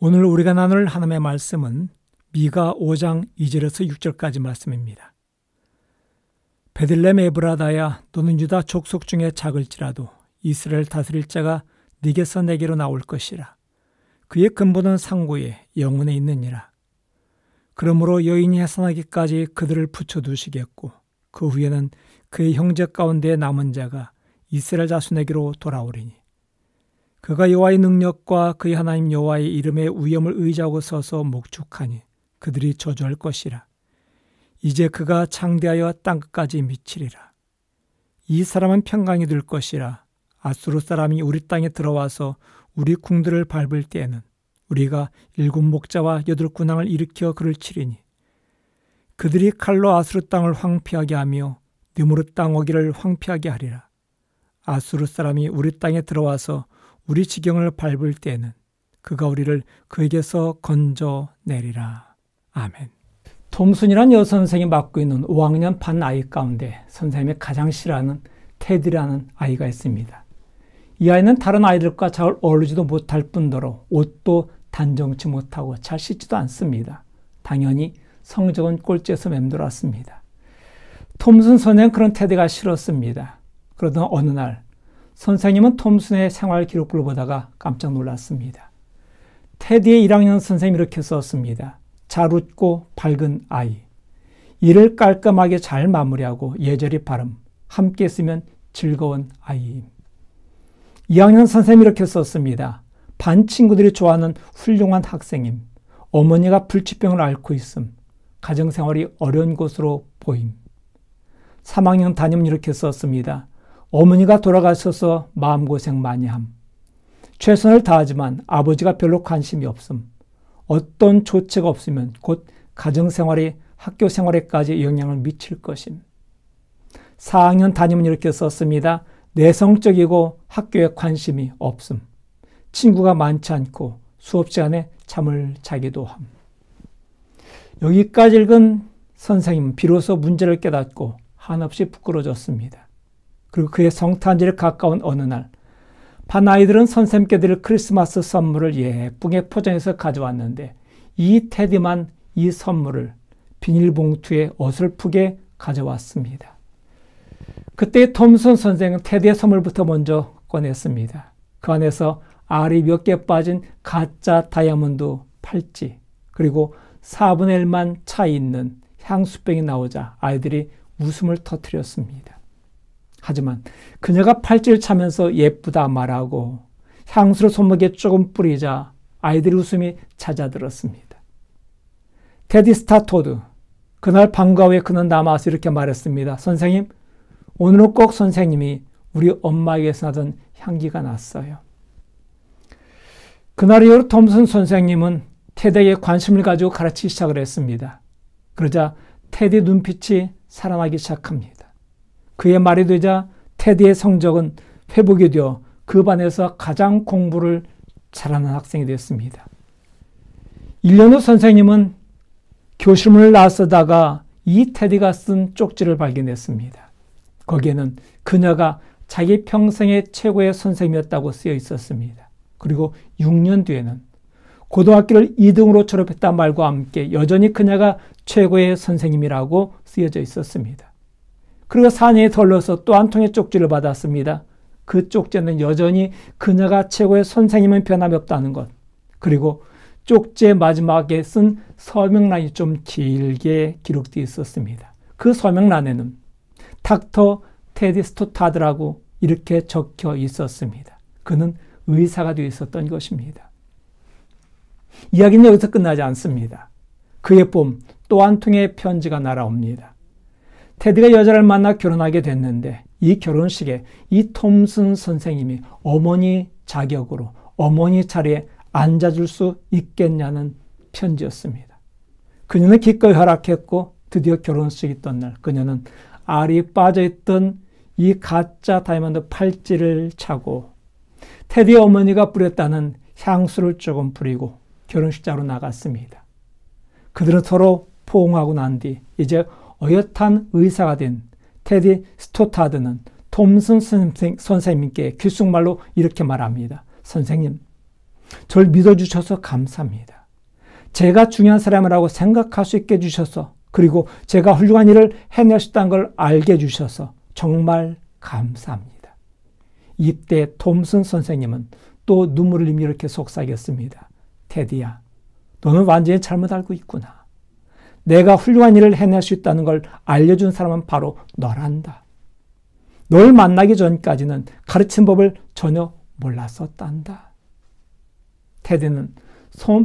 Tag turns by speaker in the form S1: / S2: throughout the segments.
S1: 오늘 우리가 나눌 하나님의 말씀은 미가 5장 2절에서 6절까지 말씀입니다. 베들레헴 에브라다야, 너는 유다 족속 중에 작을지라도 이스라엘 다스릴 자가 네게서 내게로 나올 것이라. 그의 근본은 상고에 영원에 있느니라. 그러므로 여인이 해산하기까지 그들을 붙여두시겠고 그 후에는 그의 형제 가운데 남은 자가 이스라엘 자손에게로 돌아오리니 그가 여호와의 능력과 그의 하나님 여호와의 이름의 위엄을 의지하고 서서 목축하니 그들이 저주할 것이라. 이제 그가 창대하여 땅끝까지 미치리라. 이 사람은 평강이 될 것이라. 아수르 사람이 우리 땅에 들어와서 우리 궁들을 밟을 때에는 우리가 7 목자와 8 군왕을 일으켜 그를 치리니 그들이 칼로 아수르 땅을 황폐하게 하며 느무르 땅 어기를 황폐하게 하리라. 아수르 사람이 우리 땅에 들어와서 우리 지경을 밟을 때에는 그가 우리를 그에게서 건져내리라. 아멘. 톰슨이란 여선생이 맡고 있는 5학년 반 아이 가운데 선생님이 가장 싫어하는 테디라는 아이가 있습니다. 이 아이는 다른 아이들과 잘 어울리지도 못할 뿐더러 옷도 단정치 못하고 잘 씻지도 않습니다. 당연히 성적은 꼴찌에서 맴돌았습니다. 톰슨 선생은 그런 테디가 싫었습니다. 그러던 어느 날 선생님은 톰슨의 생활 기록부를 보다가 깜짝 놀랐습니다. 테디의 1학년 선생님이 이렇게 썼습니다. 잘 웃고 밝은 아이, 일을 깔끔하게 잘 마무리하고 예절이 바름, 함께 있으면 즐거운 아이임. 2학년 선생님이 이렇게 썼습니다. 반 친구들이 좋아하는 훌륭한 학생임, 어머니가 불치병을 앓고 있음, 가정생활이 어려운 것으로 보임. 3학년 담임은 이렇게 썼습니다. 어머니가 돌아가셔서 마음고생 많이 함. 최선을 다하지만 아버지가 별로 관심이 없음. 어떤 조치가 없으면 곧 가정생활이 학교생활에까지 영향을 미칠 것임. 4학년 담임은 이렇게 썼습니다. 내성적이고 학교에 관심이 없음. 친구가 많지 않고 수업 시간에 잠을 자기도 함. 여기까지 읽은 선생님은 비로소 문제를 깨닫고 한없이 부끄러워졌습니다. 그리고 그의 성탄절에 가까운 어느 날 반 아이들은 선생님께 드릴 크리스마스 선물을 예쁘게 포장해서 가져왔는데 이 테디만 이 선물을 비닐봉투에 어설프게 가져왔습니다. 그때 톰슨 선생은 테디의 선물부터 먼저 꺼냈습니다. 그 안에서 알이 몇 개 빠진 가짜 다이아몬드 팔찌 그리고 4분의 1만 차 있는 향수병이 나오자 아이들이 웃음을 터뜨렸습니다. 하지만 그녀가 팔찌를 차면서 예쁘다 말하고 향수를 손목에 조금 뿌리자 아이들의 웃음이 잦아들었습니다. 테디 스타토드, 그날 방과 후에 그는 남아서 이렇게 말했습니다. 선생님, 오늘은 꼭 선생님이 우리 엄마에게서 나던 향기가 났어요. 그날 이후로 톰슨 선생님은 테디에게 관심을 가지고 가르치기 시작을 했습니다. 그러자 테디 눈빛이 살아나기 시작합니다. 그의 말이 되자 테디의 성적은 회복이 되어 그 반에서 가장 공부를 잘하는 학생이 됐습니다. 1년 후 선생님은 교실문을 나서다가 이 테디가 쓴 쪽지를 발견했습니다. 거기에는 그녀가 자기 평생의 최고의 선생님이었다고 쓰여 있었습니다. 그리고 6년 뒤에는 고등학교를 2등으로 졸업했다는 말과 함께 여전히 그녀가 최고의 선생님이라고 쓰여져 있었습니다. 그리고 4년이 더 흘러서 또 한 통의 쪽지를 받았습니다. 그 쪽지는 여전히 그녀가 최고의 선생님은 변함이 없다는 것. 그리고 쪽지의 마지막에 쓴 서명란이 좀 길게 기록되어 있었습니다. 그 서명란에는 닥터 테디 스토타드라고 이렇게 적혀 있었습니다. 그는 의사가 되어 있었던 것입니다. 이야기는 여기서 끝나지 않습니다. 그해 봄 또 한 통의 편지가 날아옵니다. 테디가 여자를 만나 결혼하게 됐는데 이 결혼식에 이 톰슨 선생님이 어머니 자격으로 어머니 자리에 앉아줄 수 있겠냐는 편지였습니다. 그녀는 기꺼이 허락했고 드디어 결혼식이 있던 날 그녀는 알이 빠져있던 이 가짜 다이아몬드 팔찌를 차고 테디의 어머니가 뿌렸다는 향수를 조금 뿌리고 결혼식장으로 나갔습니다. 그들은 서로 포옹하고 난 뒤 이제 어엿한 의사가 된 테디 스토타드는 톰슨 선생님께 귓속말로 이렇게 말합니다. 선생님, 저를 믿어주셔서 감사합니다. 제가 중요한 사람이라고 생각할 수 있게 해주셔서, 그리고 제가 훌륭한 일을 해낼 수 있다는 걸 알게 해주셔서 정말 감사합니다. 이때 톰슨 선생님은 또 눈물을 흘리며 이렇게 속삭였습니다. 테디야, 너는 완전히 잘못 알고 있구나. 내가 훌륭한 일을 해낼 수 있다는 걸 알려준 사람은 바로 너란다. 널 만나기 전까지는 가르친 법을 전혀 몰랐었단다. 테디는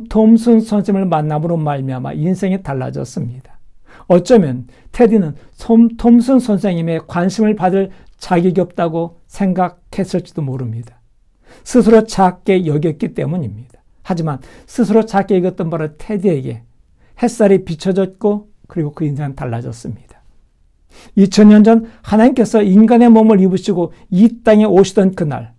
S1: 톰슨 선생님을 만남으로 말미암아 인생이 달라졌습니다. 어쩌면 테디는 톰슨 선생님의 관심을 받을 자격이 없다고 생각했을지도 모릅니다. 스스로 작게 여겼기 때문입니다. 하지만 스스로 작게 여겼던 바로 테디에게 햇살이 비춰졌고, 그리고 그 인생은 달라졌습니다. 2000년 전 하나님께서 인간의 몸을 입으시고 이 땅에 오시던 그날,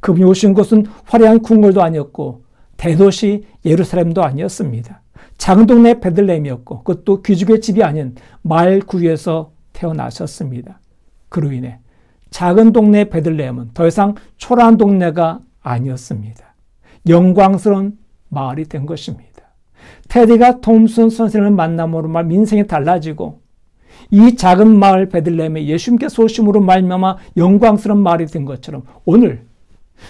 S1: 그분이 오신 곳은 화려한 궁궐도 아니었고 대도시 예루살렘도 아니었습니다. 작은 동네 베들레헴이었고, 그것도 귀족의 집이 아닌 마을 구유에서 태어나셨습니다. 그로 인해 작은 동네 베들레헴은 더 이상 초라한 동네가 아니었습니다. 영광스러운 마을이 된 것입니다. 테디가 톰슨 선생님을 만남으로 말 인생이 달라지고, 이 작은 마을 베들레헴에 예수님께서 오심으로 말미암아 영광스러운 마을이 된 것처럼, 오늘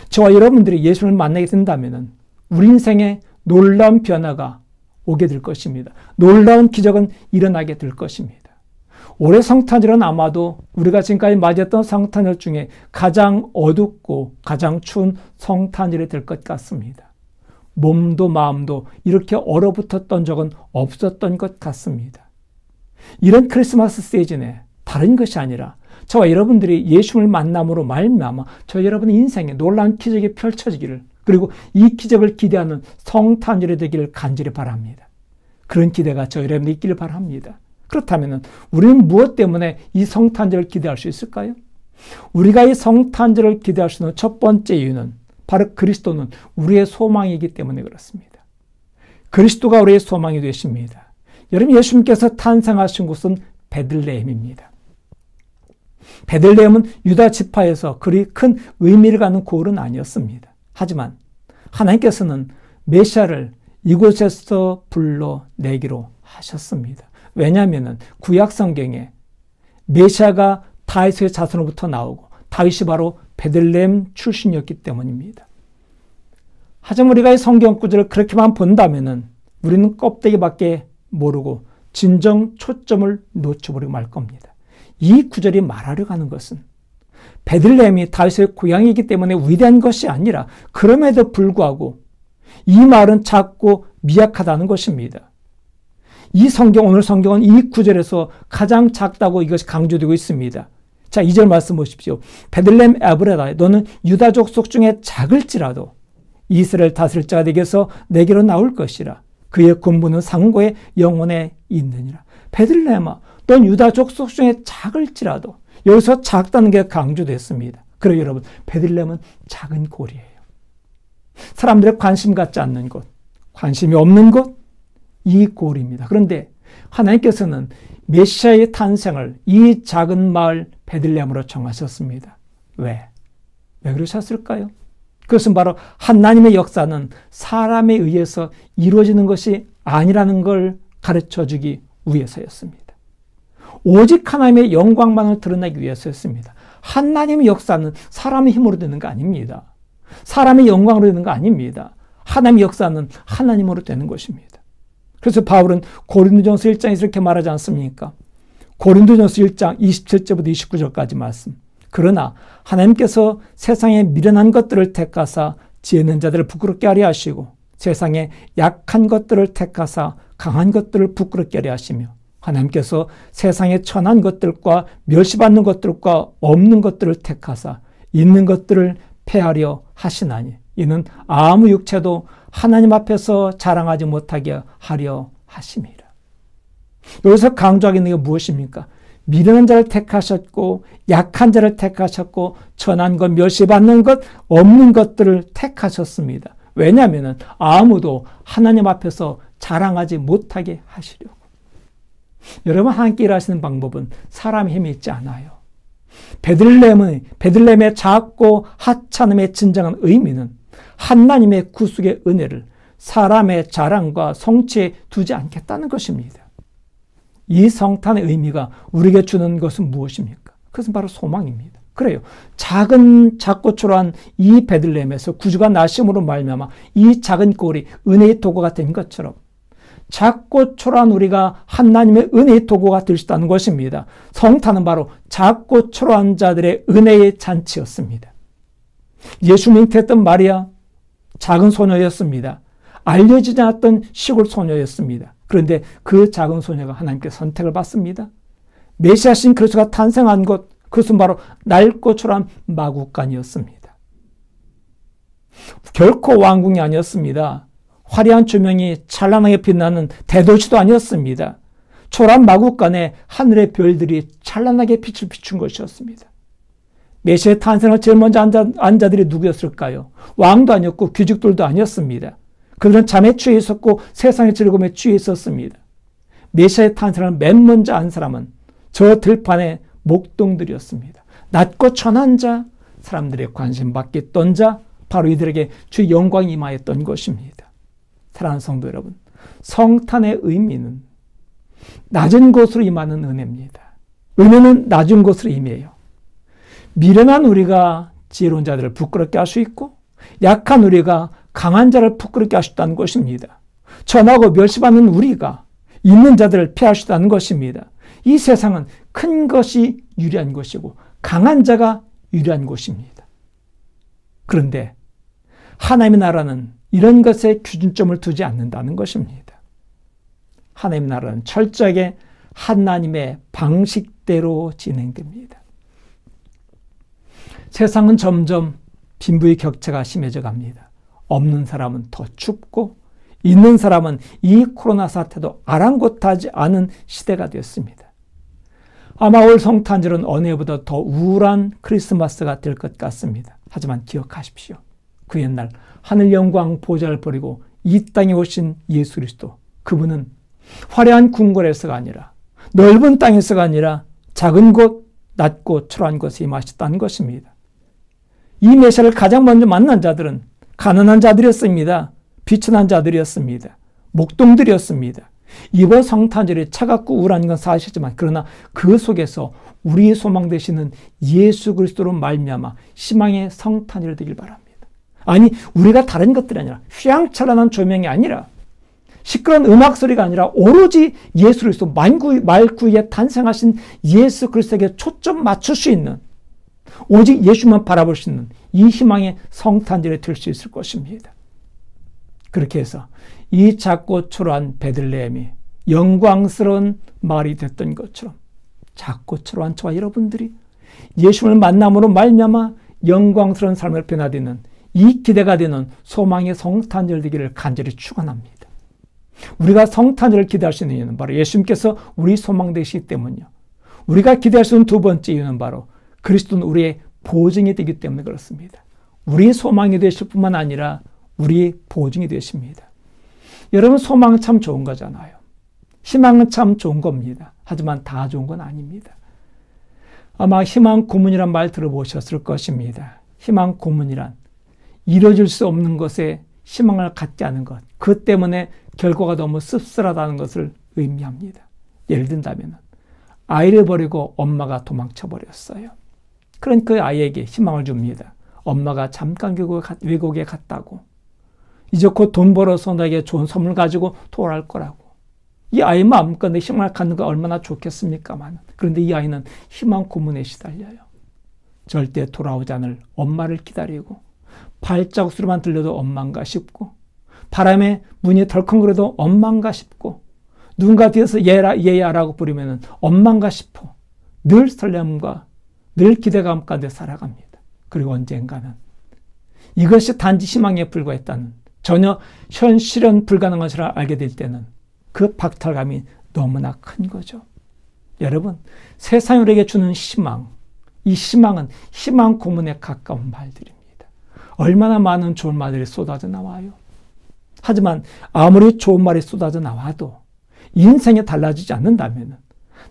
S1: 저와 여러분들이 예수님을 만나게 된다면 우리 인생에 놀라운 변화가 오게 될 것입니다. 놀라운 기적은 일어나게 될 것입니다. 올해 성탄절은 아마도 우리가 지금까지 맞이했던 성탄절 중에 가장 어둡고 가장 추운 성탄절이 될 것 같습니다. 몸도 마음도 이렇게 얼어붙었던 적은 없었던 것 같습니다. 이런 크리스마스 시즌에 다른 것이 아니라 저와 여러분들이 예수님을 만남으로 말미암아 저 여러분의 인생에 놀라운 기적이 펼쳐지기를, 그리고 이 기적을 기대하는 성탄절이 되기를 간절히 바랍니다. 그런 기대가 저 여러분이 있기를 바랍니다. 그렇다면 우리는 무엇 때문에 이 성탄절을 기대할 수 있을까요? 우리가 이 성탄절을 기대할 수 있는 첫 번째 이유는 바로 그리스도는 우리의 소망이기 때문에 그렇습니다. 그리스도가 우리의 소망이 되십니다. 여러분, 예수님께서 탄생하신 곳은 베들레헴입니다. 베들레헴은 유다 지파에서 그리 큰 의미를 갖는 고을은 아니었습니다. 하지만 하나님께서는 메시아를 이곳에서 불러내기로 하셨습니다. 왜냐하면 구약 성경에 메시아가 다윗의 자손으로부터 나오고 다윗이 바로 베들레헴 출신이었기 때문입니다. 하지만 우리가 이 성경 구절을 그렇게만 본다면 우리는 껍데기밖에 모르고 진정 초점을 놓쳐버리고 말 겁니다. 이 구절이 말하려고 하는 것은 베들레헴이 다윗의 고향이기 때문에 위대한 것이 아니라, 그럼에도 불구하고 이 말은 작고 미약하다는 것입니다. 오늘 성경은 이 구절에서 가장 작다고 이것이 강조되고 있습니다. 자, 2절 말씀 보십시오. 베들레헴 에브라다, 너는 유다 족속 중에 작을지라도 이스라엘 다스릴 자가 내게서 내게로 나올 것이라. 그의 군부는 상고의 영혼에 있느니라. 베들레헴아, 넌 유다 족속 중에 작을지라도, 여기서 작다는 게 강조됐습니다. 그리고 여러분, 베들레헴은 작은 고리예요. 사람들의 관심 갖지 않는 곳, 관심이 없는 곳, 이 고리입니다. 그런데 하나님께서는 메시아의 탄생을 이 작은 마을 베들레헴으로 정하셨습니다. 왜 그러셨을까요? 그것은 바로 하나님의 역사는 사람에 의해서 이루어지는 것이 아니라는 걸 가르쳐주기 위해서였습니다. 오직 하나님의 영광만을 드러내기 위해서였습니다. 하나님의 역사는 사람의 힘으로 되는 거 아닙니다. 사람의 영광으로 되는 거 아닙니다. 하나님의 역사는 하나님으로 되는 것입니다. 그래서 바울은 고린도전서 1장에서 이렇게 말하지 않습니까? 고린도전서 1장 27절부터 29절까지 말씀. 그러나 하나님께서 세상에 미련한 것들을 택하사 지혜 있는 자들을 부끄럽게 하려 하시고, 세상에 약한 것들을 택하사 강한 것들을 부끄럽게 하려 하시며, 하나님께서 세상에 천한 것들과 멸시받는 것들과 없는 것들을 택하사 있는 것들을 폐하려 하시나니, 이는 아무 육체도 하나님 앞에서 자랑하지 못하게 하려 하심이라. 여기서 강조하고 있는 게 무엇입니까? 미련한 자를 택하셨고, 약한 자를 택하셨고, 천한 것, 멸시받는 것, 없는 것들을 택하셨습니다. 왜냐하면 아무도 하나님 앞에서 자랑하지 못하게 하시려고. 여러분, 하나님께 일하시는 방법은 사람의 힘이 있지 않아요. 베들레헴의 작고 하찮음의 진정한 의미는 하나님의 구속의 은혜를 사람의 자랑과 성취에 두지 않겠다는 것입니다. 이 성탄의 의미가 우리에게 주는 것은 무엇입니까? 그것은 바로 소망입니다. 그래요. 작고 초라한 이 베들레헴에서 구주가 나심으로 말미암아 이 작은 꼴이 은혜의 도구가 된 것처럼 작고 초라한 우리가 하나님의 은혜의 도구가 될 수 있다는 것입니다. 성탄은 바로 작고 초라한 자들의 은혜의 잔치였습니다. 예수님 잉태했던 마리아, 작은 소녀였습니다. 알려지지 않았던 시골 소녀였습니다. 그런데 그 작은 소녀가 하나님께 선택을 받습니다. 메시아신 그리스도가 탄생한 곳, 그것은 바로 낡고 초라한 마구간이었습니다. 결코 왕궁이 아니었습니다. 화려한 조명이 찬란하게 빛나는 대도시도 아니었습니다. 초라한 마구간에 하늘의 별들이 찬란하게 빛을 비춘 것이었습니다. 메시아의 탄생을 제일 먼저 안 자들이 누구였을까요? 왕도 아니었고 귀족들도 아니었습니다. 그들은 잠에 취해 있었고 세상의 즐거움에 취해 있었습니다. 메시아의 탄생을 맨 먼저 안 사람은 저 들판의 목동들이었습니다. 낮고 천한 자, 사람들의 관심 받겠던 자, 바로 이들에게 주의 영광이 임하였던 것입니다. 사랑하는 성도 여러분, 성탄의 의미는 낮은 곳으로 임하는 은혜입니다. 은혜는 낮은 곳으로 임해요. 미련한 우리가 지혜로운 자들을 부끄럽게 할 수 있고 약한 우리가 강한 자를 부끄럽게 할 수 있다는 것입니다. 천하고 멸시받는 우리가 있는 자들을 피할 수 있다는 것입니다. 이 세상은 큰 것이 유리한 것이고 강한 자가 유리한 곳입니다. 그런데 하나님의 나라는 이런 것에 기준점을 두지 않는다는 것입니다. 하나님의 나라는 철저하게 하나님의 방식대로 진행됩니다. 세상은 점점 빈부의 격차가 심해져 갑니다. 없는 사람은 더 춥고 있는 사람은 이 코로나 사태도 아랑곳하지 않은 시대가 되었습니다. 아마 올 성탄절은 어느 해보다 더 우울한 크리스마스가 될 것 같습니다. 하지만 기억하십시오. 그 옛날 하늘 영광 보좌를 버리고 이 땅에 오신 예수 그리스도, 그분은 화려한 궁궐에서가 아니라 넓은 땅에서가 아니라 작은 곳, 낮고 초라한 곳에 임하셨다는 것입니다. 이 메시아를 가장 먼저 만난 자들은 가난한 자들이었습니다. 비천한 자들이었습니다. 목동들이었습니다. 이번 성탄절이 차갑고 우울한 건 사실이지만 그러나 그 속에서 우리의 소망 되시는 예수 그리스도로 말미암아 희망의 성탄절이 되길 바랍니다. 아니, 우리가 다른 것들이 아니라 휘황찬란한 조명이 아니라 시끄러운 음악 소리가 아니라 오로지 예수 그리스도 말구위에 탄생하신 예수 그리스도에게 초점 맞출 수 있는, 오직 예수만 바라볼 수 있는 이 희망의 성탄절이 될 수 있을 것입니다. 그렇게 해서 이 작고 초라한 베들레헴이 영광스러운 마을이 됐던 것처럼 작고 초라한 저와 여러분들이 예수를 만남으로 말미암아 영광스러운 삶을 변화되는 이 기대가 되는 소망의 성탄절 되기를 간절히 축원합니다. 우리가 성탄절을 기대할 수 있는 이유는 바로 예수님께서 우리 소망 되시기 때문이요. 우리가 기대할 수 있는 두 번째 이유는 바로 그리스도는 우리의 보증이 되기 때문에 그렇습니다. 우리의 소망이 되실 뿐만 아니라 우리의 보증이 되십니다. 여러분, 소망은 참 좋은 거잖아요. 희망은 참 좋은 겁니다. 하지만 다 좋은 건 아닙니다. 아마 희망 고문이란 말 들어보셨을 것입니다. 희망 고문이란 이루어질 수 없는 것에 희망을 갖지 않은 것, 그 때문에 결과가 너무 씁쓸하다는 것을 의미합니다. 예를 든다면 아이를 버리고 엄마가 도망쳐 버렸어요. 그런 그 아이에게 희망을 줍니다. 엄마가 잠깐 외국에 갔다고, 이제 곧 돈 벌어서 나에게 좋은 선물 가지고 돌아올 거라고. 이 아이 마음껏 내 희망을 갖는 거 얼마나 좋겠습니까만, 그런데 이 아이는 희망 고문에 시달려요. 절대 돌아오지 않을 엄마를 기다리고, 발자국 소리만 들려도 엄마인가 싶고, 바람에 문이 덜컹거려도 엄마인가 싶고, 누군가 뒤에서 얘야라고 부르면 엄마인가 싶어. 늘 설렘과 늘 기대감 가운데 살아갑니다. 그리고 언젠가는 이것이 단지 희망에 불과했다는, 전혀 현실은 불가능한 것을 알게 될 때는 그 박탈감이 너무나 큰 거죠. 여러분, 세상이 우리에게 주는 희망, 이 희망은 희망 고문에 가까운 말들입니다. 얼마나 많은 좋은 말들이 쏟아져 나와요. 하지만 아무리 좋은 말이 쏟아져 나와도 인생이 달라지지 않는다면,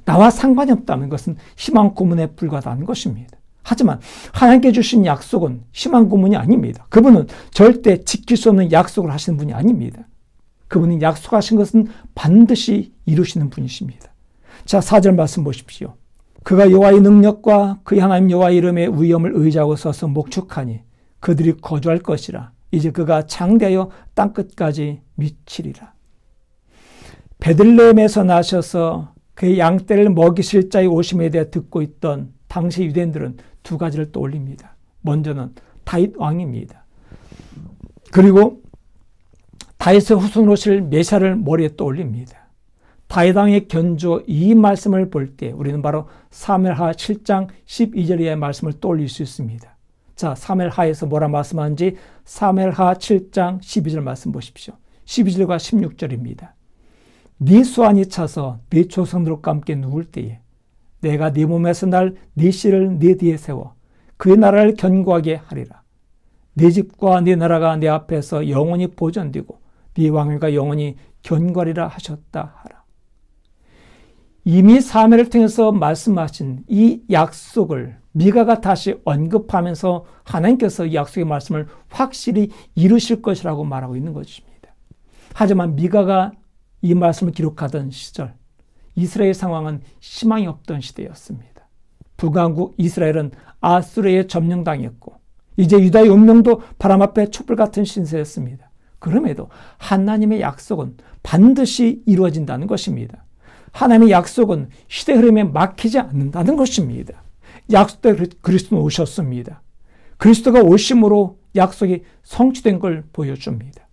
S1: 나와 상관이 없다는 것은 희망 고문에 불과하다는 것입니다. 하지만 하나님께 주신 약속은 희망 고문이 아닙니다. 그분은 절대 지킬 수 없는 약속을 하시는 분이 아닙니다. 그분이 약속하신 것은 반드시 이루시는 분이십니다. 자, 4절 말씀 보십시오. 그가 여호와의 능력과 그 하나님 여호와의 이름의 위엄을 의지하고 서서 목축하니 그들이 거주할 것이라. 이제 그가 장대하여 땅끝까지 미치리라. 베들레헴에서 나셔서 그의 양떼를 먹이실 자의 오심에 대해 듣고 있던 당시 유대인들은 두 가지를 떠올립니다. 먼저는 다윗 왕입니다. 그리고 다윗의 후손으로 오실 메시아를 머리에 떠올립니다. 다윗 왕의 견주 이 말씀을 볼 때 우리는 바로 사무엘하 7장 12절의 말씀을 떠올릴 수 있습니다. 자, 사무엘하에서 뭐라 말씀하는지 사무엘하 7장 12절 말씀 보십시오. 12절과 16절입니다. 네 수완이 차서 네 조상들과 함께 누울 때에 내가 네 몸에서 날 네 씨를 네 뒤에 세워 그의 나라를 견고하게 하리라. 네 집과 네 나라가 내 앞에서 영원히 보존되고 네 왕위가 영원히 견고하리라 하셨다 하라. 이미 사무엘을 통해서 말씀하신 이 약속을 미가가 다시 언급하면서 하나님께서 이 약속의 말씀을 확실히 이루실 것이라고 말하고 있는 것입니다. 하지만 미가가 이 말씀을 기록하던 시절 이스라엘 상황은 희망이 없던 시대였습니다. 북왕국 이스라엘은 아수르에 점령당했고 이제 유다의 운명도 바람 앞에 촛불 같은 신세였습니다. 그럼에도 하나님의 약속은 반드시 이루어진다는 것입니다. 하나님의 약속은 시대 흐름에 막히지 않는다는 것입니다. 약속대로 그리스도는 오셨습니다. 그리스도가 오심으로 약속이 성취된 걸 보여줍니다.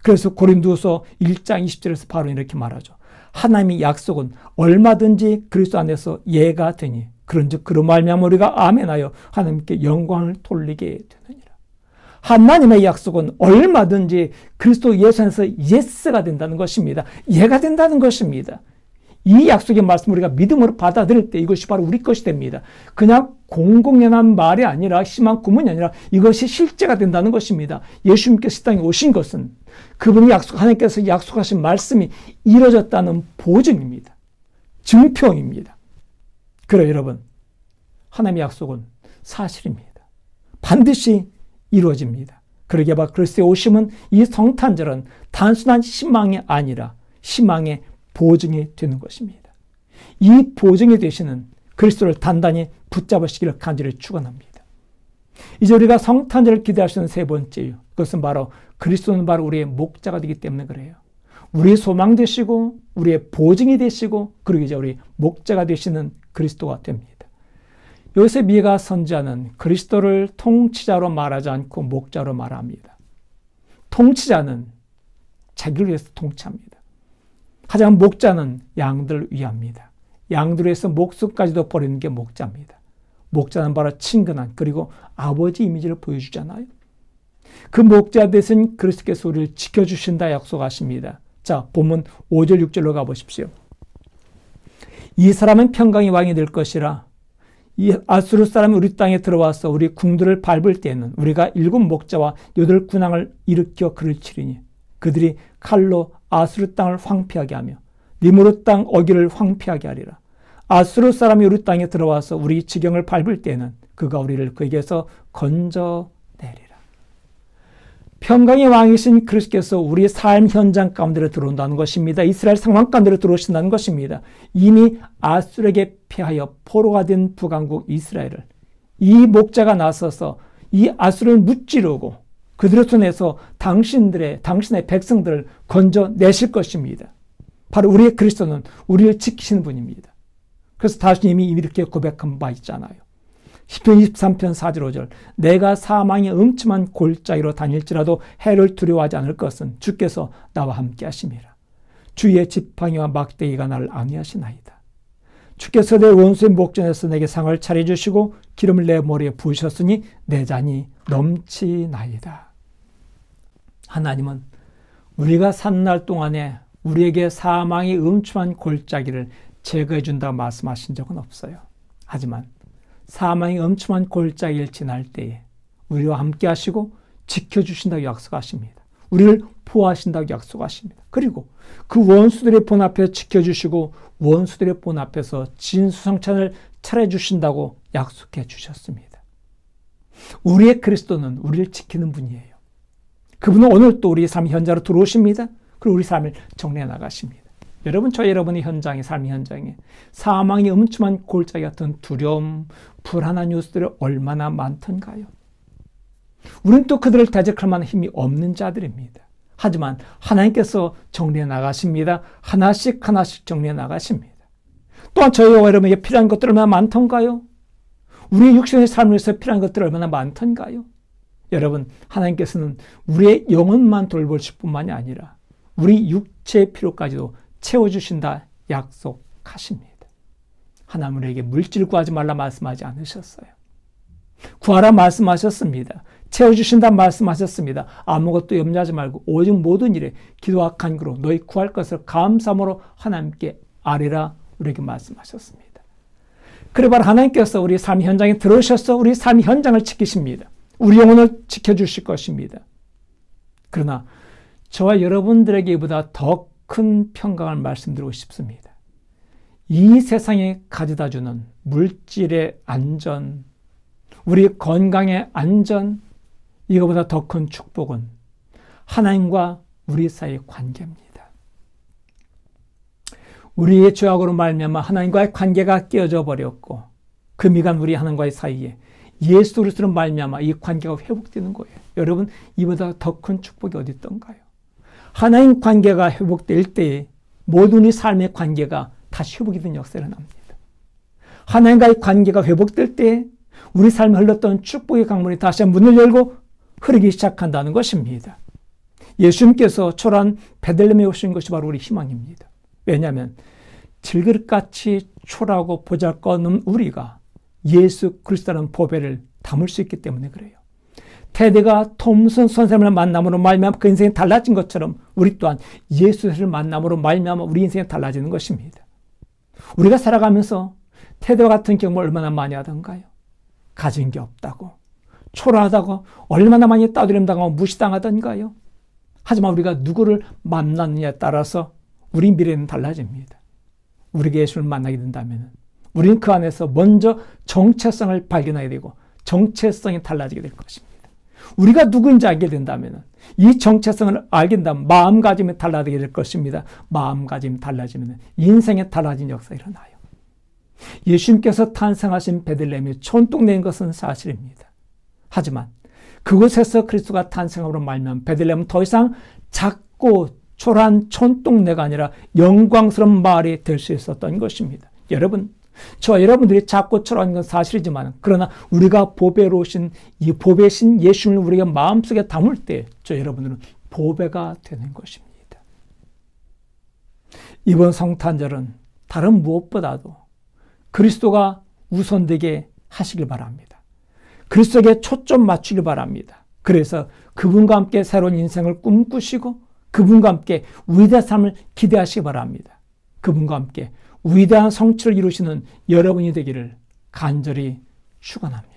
S1: 그래서 고린도서 1장 20절에서 바로 이렇게 말하죠. 하나님의 약속은 얼마든지 그리스도 안에서 예가 되니 그런즉 그로 말미암아 우리가 아멘하여 하나님께 영광을 돌리게 되느니라. 하나님의 약속은 얼마든지 그리스도 예수 안에서 예스가 된다는 것입니다. 예가 된다는 것입니다. 이 약속의 말씀 우리가 믿음으로 받아들일 때 이것이 바로 우리 것이 됩니다. 그냥 공공연한 말이 아니라 희망 구문이 아니라 이것이 실제가 된다는 것입니다. 예수님께서 이 땅에 오신 것은 그분이 하나님께서 약속하신 말씀이 이루어졌다는 보증입니다. 증표입니다. 그래 여러분, 하나님의 약속은 사실입니다. 반드시 이루어집니다. 그러기에 바로 그리스도의 오심은 이 성탄절은 단순한 희망이 아니라 희망의 보증이 되는 것입니다. 이 보증이 되시는 그리스도를 단단히 붙잡으시기를 간절히 축원합니다. 이제 우리가 성탄절을 기대할 수 있는 세 번째요. 그것은 바로 그리스도는 바로 우리의 목자가 되기 때문에 그래요. 우리의 소망 되시고 우리의 보증이 되시고 그리고 이제 우리 목자가 되시는 그리스도가 됩니다. 여기서 미가 선지자는 그리스도를 통치자로 말하지 않고 목자로 말합니다. 통치자는 자기를 위해서 통치합니다. 하지만 목자는 양들을 위합니다. 양들을 위해서 목숨까지도 버리는 게 목자입니다. 목자는 바로 친근한 그리고 아버지 이미지를 보여주잖아요. 그 목자 대신 그리스도께서 우리를 지켜주신다 약속하십니다. 자, 본문 5절 6절로 가보십시오. 이 사람은 평강의 왕이 될 것이라. 이 아수르 사람이 우리 땅에 들어와서 우리 궁들을 밟을 때에는 우리가 7 목자와 8 군왕을 일으켜 그를 치리니 그들이 칼로 아수르 땅을 황폐하게 하며 니무르 땅 어기를 황폐하게 하리라. 아수르 사람이 우리 땅에 들어와서 우리 지경을 밟을 때는 그가 우리를 그에게서 건져내리라. 평강의 왕이신 그리스도께서 우리의 삶 현장 가운데로 들어온다는 것입니다. 이스라엘 상황 가운데로 들어오신다는 것입니다. 이미 아수르에게 패하여 포로가 된 북왕국 이스라엘을 이 목자가 나서서 이 아수르를 무찌르고 그들의 손에서 당신의 백성들을 건져내실 것입니다. 바로 우리의 그리스도는 우리를 지키시는 분입니다. 그래서 다시 이미 이렇게 고백한 바 있잖아요. 시편 23편 4절 5절 내가 사망의 음침한 골짜기로 다닐지라도 해를 두려워하지 않을 것은 주께서 나와 함께 하심이라. 주의 지팡이와 막대기가 나를 안위하시나이다. 주께서 내 원수의 목전에서 내게 상을 차려주시고 기름을 내 머리에 부으셨으니 내 잔이 넘치나이다. 하나님은 우리가 산 날 동안에 우리에게 사망의 음침한 골짜기를 제거해 준다고 말씀하신 적은 없어요. 하지만 사망의 음침한 골짜기를 지날 때에 우리와 함께 하시고 지켜주신다고 약속하십니다. 우리를 보호하신다고 약속하십니다. 그리고 그 원수들의 본 앞에 지켜주시고 원수들의 본 앞에서 진수성찬을 차려주신다고 약속해 주셨습니다. 우리의 그리스도는 우리를 지키는 분이에요. 그분은 오늘 또 우리의 삶 현장으로 들어오십니다. 그리고 우리 삶을 정리해 나가십니다. 여러분, 저 여러분의 현장에, 삶의 현장에 사망의 음침한 골짜기 같은 두려움, 불안한 뉴스들이 얼마나 많던가요? 우리는 또 그들을 대적할 만한 힘이 없는 자들입니다. 하지만 하나님께서 정리해 나가십니다. 하나씩 하나씩 정리해 나가십니다. 또한 저희와 여러분에게 필요한 것들 얼마나 많던가요? 우리의 육신의 삶을 위해서 필요한 것들 얼마나 많던가요? 여러분, 하나님께서는 우리의 영혼만 돌보실 뿐만이 아니라 우리 육체의 필요까지도 채워주신다 약속하십니다. 하나님 우리에게 물질 구하지 말라 말씀하지 않으셨어요. 구하라 말씀하셨습니다. 채워주신다 말씀하셨습니다. 아무것도 염려하지 말고 오직 모든 일에 기도와 간구로 너희 구할 것을 감사함으로 하나님께 아뢰라 우리에게 말씀하셨습니다. 그래 바로 하나님께서 우리 삶 현장에 들어오셔서 우리 삶 현장을 지키십니다. 우리 영혼을 지켜주실 것입니다. 그러나 저와 여러분들에게 이보다 더 큰 평강을 말씀드리고 싶습니다. 이 세상에 가져다주는 물질의 안전, 우리 건강의 안전, 이거보다 더 큰 축복은 하나님과 우리 사이의 관계입니다. 우리의 죄악으로 말미암아 하나님과의 관계가 깨어져 버렸고 그 미간 우리 하나님과의 사이에 예수 그리스도로 말미암아 이 관계가 회복되는 거예요. 여러분, 이보다 더 큰 축복이 어디 있던가요? 하나님 관계가 회복될 때에 모든 우리 삶의 관계가 다시 회복이 되는 역사가 일어납니다. 하나님과의 관계가 회복될 때에 우리 삶에 흘렀던 축복의 강물이 다시 문을 열고 흐르기 시작한다는 것입니다. 예수님께서 초라한 베들레헴에 오신 것이 바로 우리 희망입니다. 왜냐하면 질그릇같이 초라하고 보잘것없는 우리가 예수 그리스도라는 보배를 담을 수 있기 때문에 그래요. 테드가 톰슨 선생님을 만남으로 말미암아 그 인생이 달라진 것처럼 우리 또한 예수를 만남으로 말미암아 우리 인생이 달라지는 것입니다. 우리가 살아가면서 테드와 같은 경험을 얼마나 많이 하던가요? 가진 게 없다고, 초라하다고, 얼마나 많이 따돌림당하고 무시당하던가요? 하지만 우리가 누구를 만났느냐에 따라서 우리 미래는 달라집니다. 우리가 예수를 만나게 된다면 우리는 그 안에서 먼저 정체성을 발견하게 되고 정체성이 달라지게 될 것입니다. 우리가 누구인지 알게 된다면 이 정체성을 알게 된다면 마음가짐이 달라지게 될 것입니다. 마음가짐이 달라지면 인생에 달라진 역사가 일어나요. 예수님께서 탄생하신 베들레헴이 촌동네인 것은 사실입니다. 하지만 그곳에서 그리스도가 탄생함으로 말미암아 베들레헴은 더 이상 작고 초라한 촌동네가 아니라 영광스러운 마을이 될 수 있었던 것입니다. 여러분, 저와 여러분들이 작고 초라한 건 사실이지만 그러나 우리가 보배로우신 이 보배신 예수님을 우리가 마음속에 담을 때 저 여러분들은 보배가 되는 것입니다. 이번 성탄절은 다른 무엇보다도 그리스도가 우선되게 하시길 바랍니다. 그리스도에게 초점 맞추길 바랍니다. 그래서 그분과 함께 새로운 인생을 꿈꾸시고 그분과 함께 위대한 삶을 기대하시기 바랍니다. 그분과 함께 위대한 성취를 이루시는 여러분이 되기를 간절히 축원합니다.